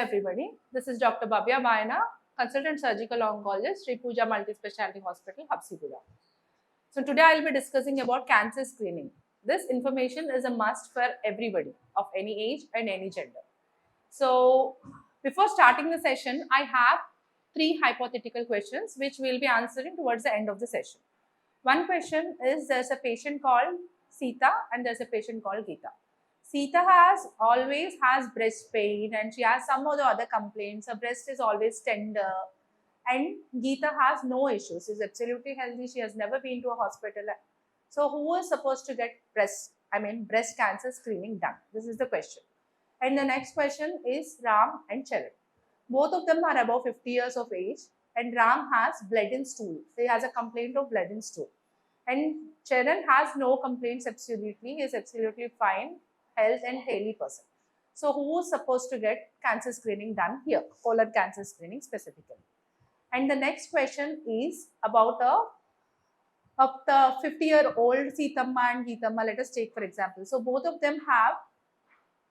everybody. This is Dr. Bhavya Baina, Consultant Surgical Oncologist, Sri Pooja Multispecialty Hospital, Habsipura. So today I'll be discussing about cancer screening. This information is a must for everybody of any age and any gender. So before starting the session, I have three hypothetical questions which we'll be answering towards the end of the session. One question is, there's a patient called Sita and there's a patient called Geeta. Sita always has breast pain and she has some of the other complaints. Her breast is always tender. And Geeta has no issues. She's absolutely healthy. She has never been to a hospital. So who is supposed to get breast cancer screening done? This is the question. And the next question is Ram and Charan. Both of them are above 50 years of age and Ram has blood in stool. He has a complaint of blood in stool. And Charan has no complaints absolutely. He is absolutely fine, health and healthy person. So who is supposed to get cancer screening done here? Colon cancer screening specifically. And the next question is about the 50-year-old Sitamma and Geetamma. Let us take for example. So both of them have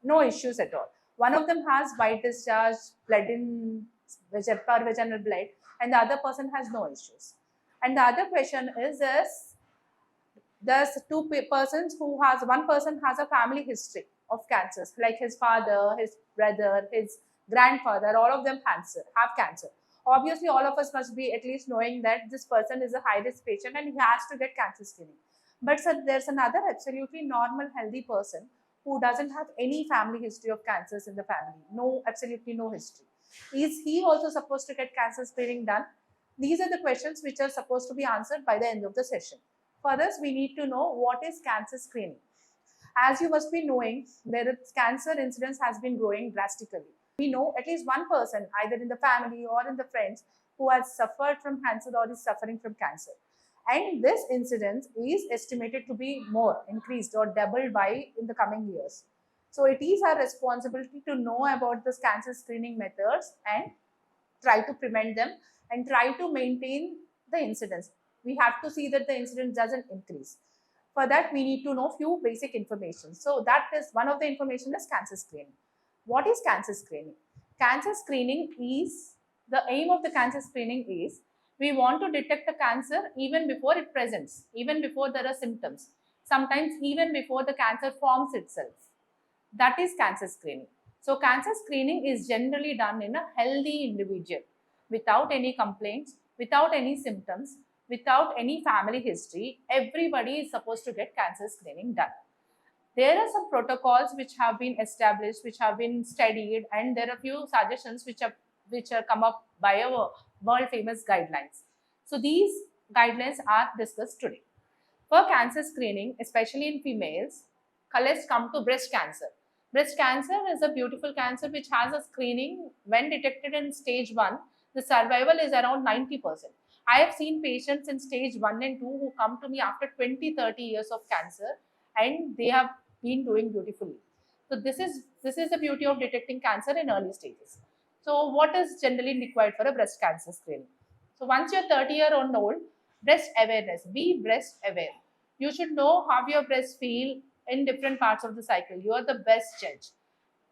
no issues at all. One of them has white discharge, blood in vaginal blood, and the other person has no issues. And the other question is there's two persons who has, one person has a family history of cancers, like his father, his brother, his grandfather, all of them have cancer. Obviously, all of us must be at least knowing that this person is a high-risk patient and he has to get cancer screening. But sir, there's another absolutely normal, healthy person who doesn't have any family history of cancers in the family. Absolutely no history. Is he also supposed to get cancer screening done? These are the questions which are supposed to be answered by the end of the session. For this, we need to know what is cancer screening. As you must be knowing, cancer incidence has been growing drastically. We know at least one person, either in the family or in the friends, who has suffered from cancer or is suffering from cancer. And this incidence is estimated to be more, increased or doubled in the coming years. So it is our responsibility to know about this cancer screening methods and try to prevent them and try to maintain the incidence. We have to see that the incidence doesn't increase. For that, we need to know few basic information. So that is one of the information is cancer screening. What is cancer screening? Cancer screening is, the aim of the cancer screening is, we want to detect the cancer even before it presents, even before there are symptoms, sometimes even before the cancer forms itself. That is cancer screening. So cancer screening is generally done in a healthy individual without any complaints, without any symptoms, without any family history. Everybody is supposed to get cancer screening done. There are some protocols which have been established, which have been studied, and there are few suggestions which are come up by our world famous guidelines. So these guidelines are discussed today. For cancer screening, especially in females, let's come to breast cancer. Breast cancer is a beautiful cancer which has a screening. When detected in stage 1, the survival is around 90%. I have seen patients in stage 1 and 2 who come to me after 20-30 years of cancer and they have been doing beautifully. So this is the beauty of detecting cancer in early stages. So what is generally required for a breast cancer screening? So once you're 30-year-old, breast awareness, be breast aware. You should know how your breasts feel in different parts of the cycle. You are the best judge.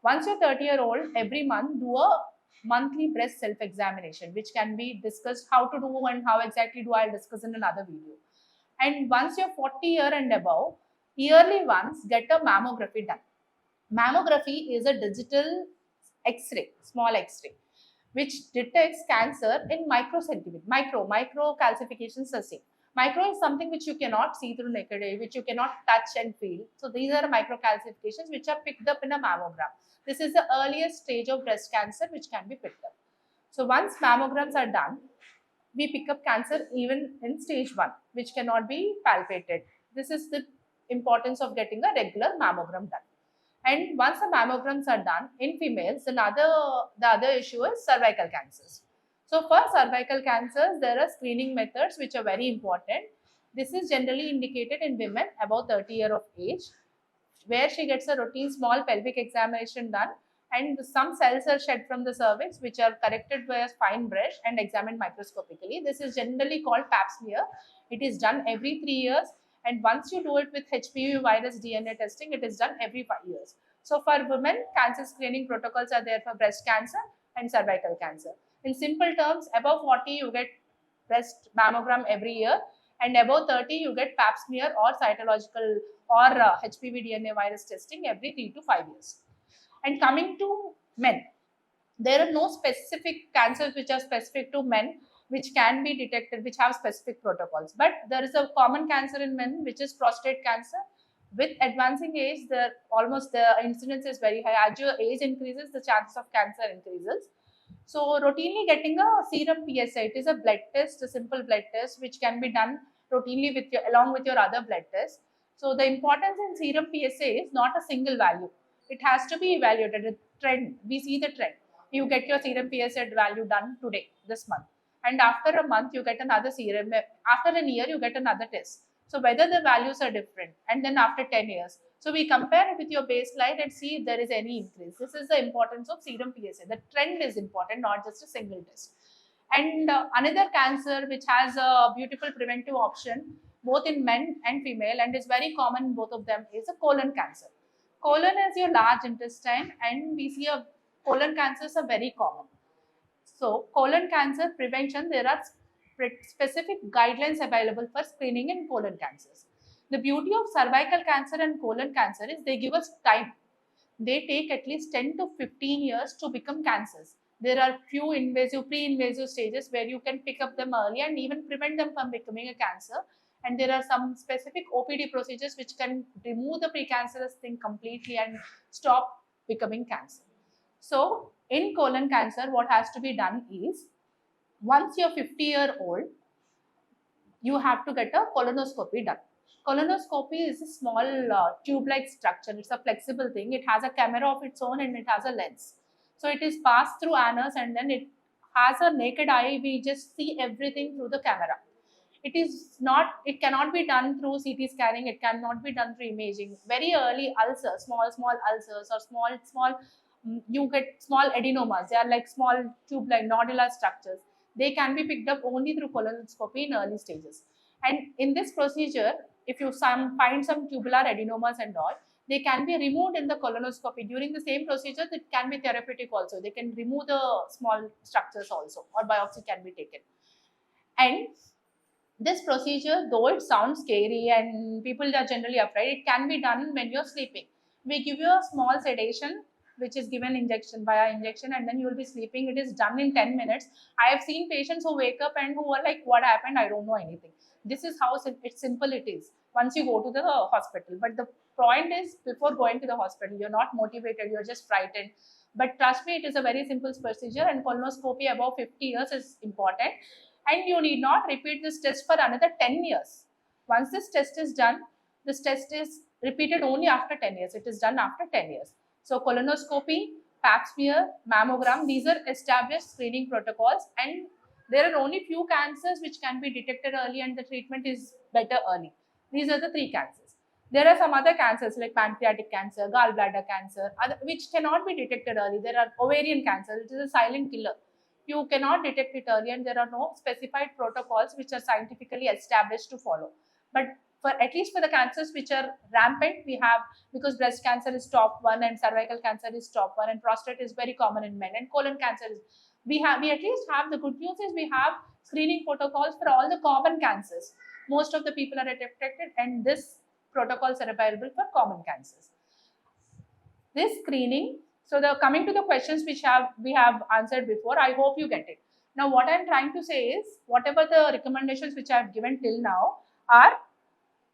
Once you're 30-year-old, every month do a monthly breast self-examination, which can be discussed how to do and how exactly do, I'll discuss in another video. And once you're 40 years and above, yearly once get a mammography done. Mammography is a digital X-ray, small X-ray, which detects cancer in microcentimeter, micro calcifications are seen. Micro is something which you cannot see through naked eye, which you cannot touch and feel. So these are micro calcifications which are picked up in a mammogram. This is the earliest stage of breast cancer which can be picked up. So once mammograms are done, we pick up cancer even in stage 1, which cannot be palpated. This is the importance of getting a regular mammogram done. And once the mammograms are done in females, the other issue is cervical cancers. So for cervical cancers, there are screening methods which are very important. This is generally indicated in women above 30 years of age, where she gets a routine small pelvic examination done and some cells are shed from the cervix which are corrected by a fine brush and examined microscopically. This is generally called pap smear. It is done every 3 years, and once you do it with HPV virus DNA testing, it is done every 5 years. So for women, cancer screening protocols are there for breast cancer and cervical cancer. In simple terms, above 40 you get breast mammogram every year, and above 30 you get pap smear or cytological or HPV DNA virus testing every 3 to 5 years. And coming to men, there are no specific cancers which are specific to men which can be detected, which have specific protocols. But there is a common cancer in men, which is prostate cancer. With advancing age, the incidence is very high. As your age increases, the chances of cancer increases. So routinely getting a serum PSA, it is a blood test, a simple blood test which can be done routinely with your along with your other blood tests. So the importance in serum PSA is not a single value. It has to be evaluated. A trend. We see the trend. You get your serum PSA value done today, this month, and after a month you get another serum. After a year you get another test. So whether the values are different, and then after 10 years, so we compare it with your baseline and see if there is any increase. This is the importance of serum PSA. The trend is important, not just a single test. And another cancer which has a beautiful preventive option both in men and female and is very common in both of them is a colon cancer. Colon is your large intestine, and we see a colon cancers are very common. So colon cancer prevention, there are specific guidelines available for screening in colon cancers. The beauty of cervical cancer and colon cancer is they give us time. They take at least 10 to 15 years to become cancers. There are few invasive, pre-invasive stages where you can pick up them early and even prevent them from becoming a cancer. And there are some specific OPD procedures which can remove the precancerous thing completely and stop becoming cancer. So in colon cancer, what has to be done is, once you're 50-year-old, you have to get a colonoscopy done. Colonoscopy is a small tube-like structure. It's a flexible thing. It has a camera of its own and it has a lens. So it is passed through anus, and then it has a naked eye. We just see everything through the camera. It cannot be done through CT scanning. It cannot be done through imaging. Very early ulcers, small ulcers or small, you get small adenomas. They are like small tube-like nodular structures. They can be picked up only through colonoscopy in early stages. And in this procedure, if you find some tubular adenomas and all, they can be removed in the colonoscopy. During the same procedure, it can be therapeutic also. They can remove the small structures also, or biopsy can be taken. And this procedure, though it sounds scary and people are generally afraid, it can be done when you're sleeping. We give you a small sedation, which is given injection via injection, and then you will be sleeping. It is done in 10 minutes. I have seen patients who wake up and who are like, what happened? I don't know anything. This is how simple it is once you go to the hospital. But the point is, before going to the hospital, you're not motivated, you're just frightened. But trust me, it is a very simple procedure, and colonoscopy above 50 years is important. And you need not repeat this test for another 10 years. Once this test is done, this test is repeated only after 10 years. It is done after 10 years. So colonoscopy, pap smear, mammogram, these are established screening protocols, and there are only few cancers which can be detected early and the treatment is better early. These are the 3 cancers. There are some other cancers like pancreatic cancer, gallbladder cancer, which cannot be detected early. There are ovarian cancer, it is a silent killer. You cannot detect it early, and there are no specified protocols which are scientifically established to follow. But for at least for the cancers which are rampant, we have, because breast cancer is top 1 and cervical cancer is top 1 and prostate is very common in men and colon cancer is, we at least have, the good news is we have screening protocols for all the common cancers. Most of the people are detected, and this protocols are available for common cancers. This screening, so the coming to the questions which we have answered before, I hope you get it. Now what I am trying to say is, whatever the recommendations which I have given till now are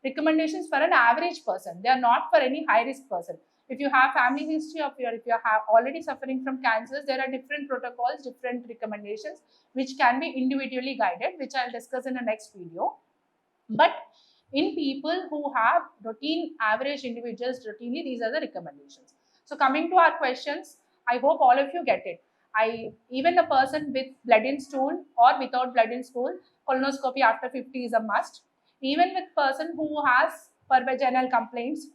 recommendations for an average person. They are not for any high risk person. If you have family history of if you have already suffering from cancers, there are different protocols, different recommendations which can be individually guided, which I'll discuss in the next video. But in people who have routine average individuals routinely, these are the recommendations. So coming to our questions, I hope all of you get it. Even a person with blood in stool or without blood in stool, colonoscopy after 50 is a must. Even with person who has pervaginal complaints,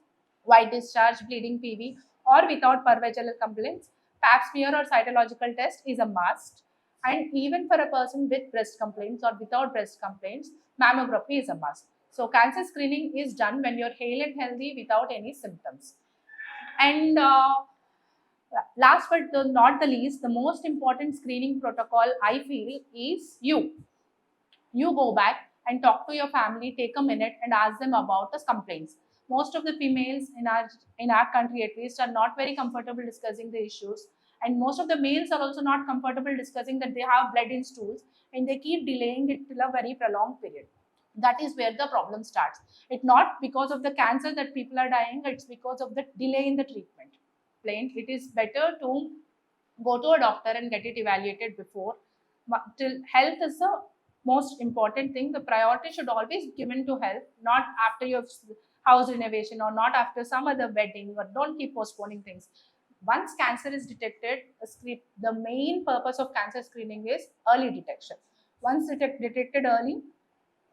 white discharge, bleeding PV, or without pervaginal complaints, pap smear or cytological test is a must. And even for a person with breast complaints or without breast complaints, mammography is a must. So cancer screening is done when you're hale and healthy without any symptoms. And last but not the least, the most important screening protocol I feel is you go back and talk to your family, take a minute and ask them about the complaints. Most of the females in our country at least are not very comfortable discussing the issues, and most of the males are also not comfortable discussing that they have blood in stools, and they keep delaying it till a very prolonged period. That is where the problem starts. It's not because of the cancer that people are dying, it's because of the delay in the treatment. Plain, it is better to go to a doctor and get it evaluated before. Till health is the most important thing. The priority should always be given to health, not after your house renovation or not after some other wedding, or don't keep postponing things. Once cancer is detected, the main purpose of cancer screening is early detection. Once detected early,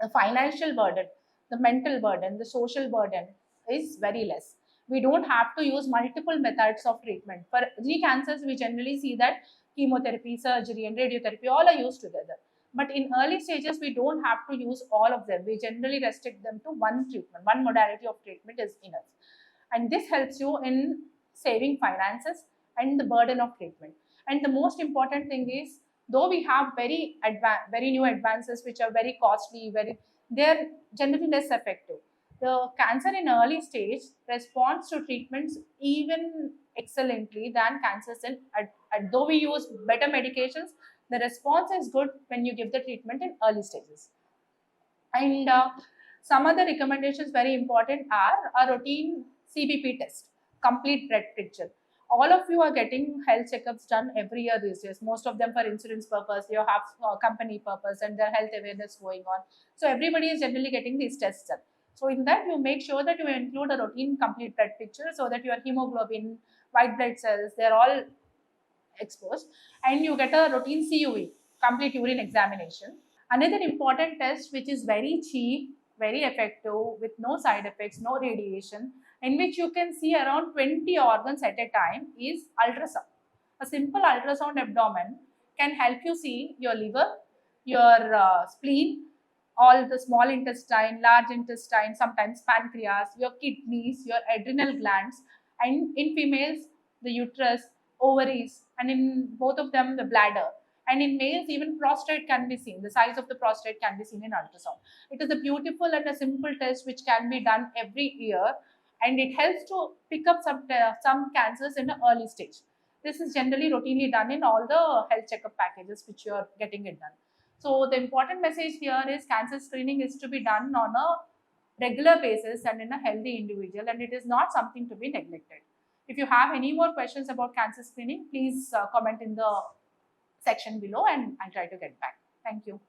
the financial burden, the mental burden, the social burden is very less. We don't have to use multiple methods of treatment. For cancers, we generally see that chemotherapy, surgery, and radiotherapy all are used together. But in early stages, we don't have to use all of them. We generally restrict them to one treatment, one modality of treatment is enough. And this helps you in saving finances and the burden of treatment. And the most important thing is, though we have very new advances which are very costly, they're generally less effective. The cancer in early stage responds to treatments even excellently than cancers though we use better medications, the response is good when you give the treatment in early stages. And some other recommendations very important are a routine CBP test, complete blood picture. All of you are getting health checkups done every year these days. Most of them for insurance purpose, you have company purpose, and their health awareness going on. So everybody is generally getting these tests done. So in that, you make sure that you include a routine complete blood picture so that your hemoglobin, white blood cells, they're all exposed, and you get a routine CUE, complete urine examination. Another important test, which is very cheap, very effective, with no side effects, no radiation, in which you can see around 20 organs at a time, is ultrasound. A simple ultrasound abdomen can help you see your liver, your spleen, all the small intestine, large intestine, sometimes pancreas, your kidneys, your adrenal glands, and in females, the uterus, ovaries, and in both of them, the bladder. And in males, even prostate can be seen. The size of the prostate can be seen in ultrasound. It is a beautiful and a simple test which can be done every year, and it helps to pick up some cancers in an early stage. This is generally routinely done in all the health checkup packages which you are getting it done. So the important message here is cancer screening is to be done on a regular basis and in a healthy individual, and it is not something to be neglected. If you have any more questions about cancer screening, please comment in the section below and I'll try to get back. Thank you.